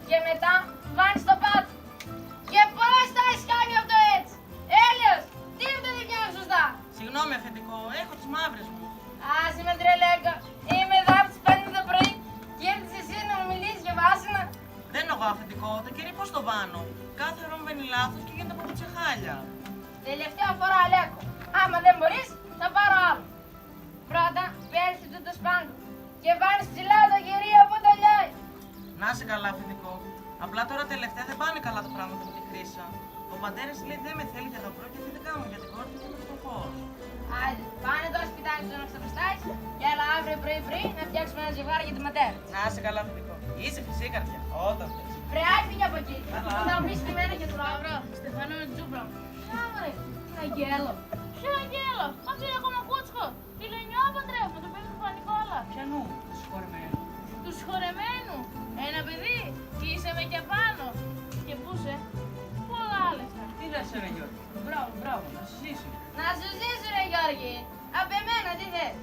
και μετά βάνεις το πάτο. Και πώς τα έχεις κάνει αυτό έτσι? Έλεος, τι είναι δεν πιάνω σωστά? Συγγνώμη, αφεντικό, έχω τις μαύρες μου. Άσε με τρελέκα, είμαι εδώ από τις 5 το πρωί και έρθεις εσύ να μου μιλήσεις για βάσανα. Δεν είναι εγώ, αφεντικό, το κερί πώς το βάνω. Κάθε φορά μου μπαίνει λάθος και γίνεται από τσεχάλια. Τελευταία φορά λέγω, άμα δεν μπορείς θα πάρω άλλο. Πρώτα παίρνεις το σπάγκο και βάνεις ψηλά το κερί από το λιάει. Να είσαι καλά, αφεντικό. Απλά τώρα τελευταία δεν πάνε καλά τα πράγματα με τη Χρύσα. Ο πατέρας λέει δεν με θέλει για γαμπρό και δεν κάνω για την κόρη και είμαι φτωχός. Άντε, πάνε τώρα σπιτάκι σου να ξαπιστάεις και έλα αύριο πρωί να φτιάξουμε ένα ζευγάρι για τη ματέρα. Να είσαι καλά, αφεντικό. Είσαι φυσική καρδιά. Όταν θες. Βρεάει φύγει από εκεί. Καλά. Θα μου πεις εμένα και του Λαύρο. Στεφανό με τζούμπρα μου. Σάμαρε, τι αγγέλο. Ποιο αγγέλο, αυτό είναι ακόμα κούτσικο. Τι λενιό παντρεύω, το παιδί του Πανικόλα. Πιανού, του συγχωρεμένου. Του συγχωρεμένου. Ένα παιδί, κλείσε με και πάνω. Και πού σε, πολλά λεφτά. Τι λες, ρε Γιώργη. Μπράβο, μπράβο, να σου ζήσει. Να σου ζήσω ρε Γιώργη. Απ' εμένα τι θες?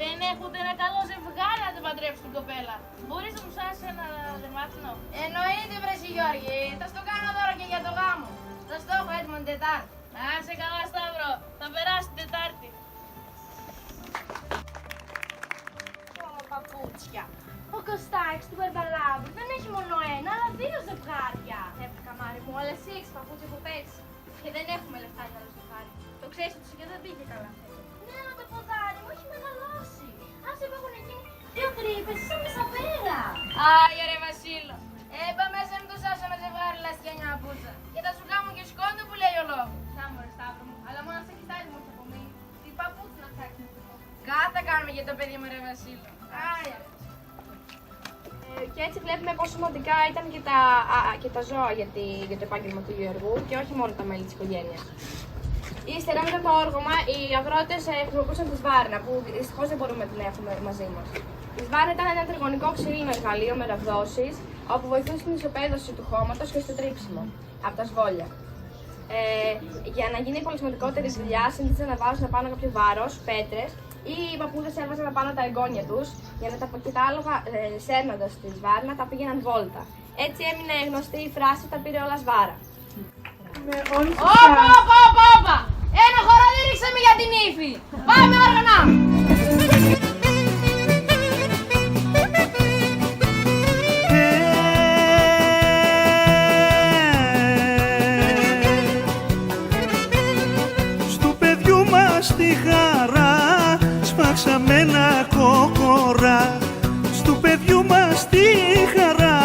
Δεν έχουν ένα καλό ζευγάρι να την παντρέψει την κοπέλα. Μπορείς να μου σάσεις ένα δερμάτινο. Εννοείται βρεσί Γιώργη. Θα στο κάνω τώρα και για το γάμο. Θα στο έχω έτοιμο την Τετάρτη. Να είσαι καλά, Σταύρο. Θα περάσει την Τετάρτη. Παπούτσια. Ο Κωστάκης του Μπαρμπαλάβου δεν έχει μόνο ένα, αλλά δύο ζευγάρια. Καμάρι μου, αλλά εσύ έχεις παπούτσια που παίξεις. Και δεν έχουμε λεφτά για άλλο ζευγάρι. Το ξέρεις ότι και δεν πήγε καλά. Ναι, αλλά το ποδάρι μου έχει μεγαλώσει. Άσε που έχουν εκείνοι δύο τρύπες, σαν μεσαπέρα. Άγια ρε Βασίλο. Είπα μέσα με το σάσο ένα ζευγάρι λαστιανιά παπούτσα. Και θα σου κάνω και σκόντο που λέει ο λόγος. Να μου ρε Σταύρο μου, αλλά μόνο σε κοιτάζει μου έχει απομείνει. Τι παπούτσι να φτιάξουμε. Κάθε κάνουμε για το παιδί μου ρε Βασίλο. Άγια. Και έτσι βλέπουμε πόσο σημαντικά ήταν και τα ζώα για το επάγγελμα του Γιώργου και όχι μόνο τα μέλη της οικογένειας. Ύστερα μετά το όργωμα, οι αγρότες χρησιμοποιούσαν τη σβάρνα, που δυστυχώς δεν μπορούμε να την έχουμε μαζί μας. Η σβάρνα ήταν ένα τριγωνικό ξύλινο εργαλείο με ραβδόσεις, όπου βοηθούσε στην ισοπαίδωση του χώματος και στο τρίψιμο από τα σβόλια. Για να γίνει πολύ σημαντικότερη δουλειά, συνήθιζαν να βάζουν πάνω κάποιο βάρος, πέτρες, ή οι παππούδες έβαζαν πάνω τα εγγόνια τους για να και τα άλογα σέρνοντας τη σβάρνα τα πήγαιναν βόλτα. Έτσι έμεινε γνωστή η φράση «τα πήρε όλα σβάρα». Όπα! Ένα χορόδι ρίξαμε για την ύφη! Πάμε όργανα! Στου παιδιού μας τη χαρά σφάξαμε ένα κόκορα. Στου παιδιού μας τη χαρά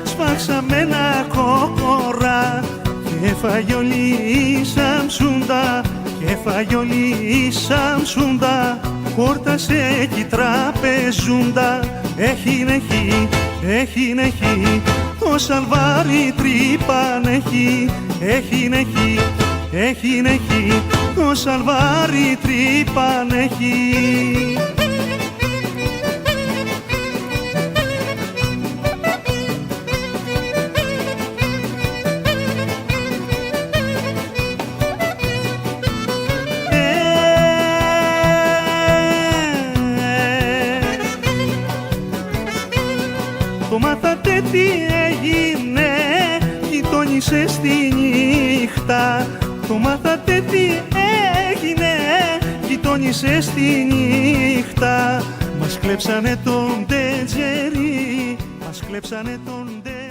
σφάξαμε ένα κόκορα. Και φάγε όλη η Σαμσούντα, και φάγε όλη η Σαμσούντα. Χόρτασε κι τραπεζούντα. Έχει, το σαλβάρι τρύπαν έχει, το σαλβάρι τρύπαν έχει. Το μάθατε τι έγινε, γειτόνισε στη νύχτα. Το μάθατε τι έγινε, γειτόνισε στη νύχτα. Μας κλέψανε τον Ντετζερί, μας κλέψανε τον Ντετζερί.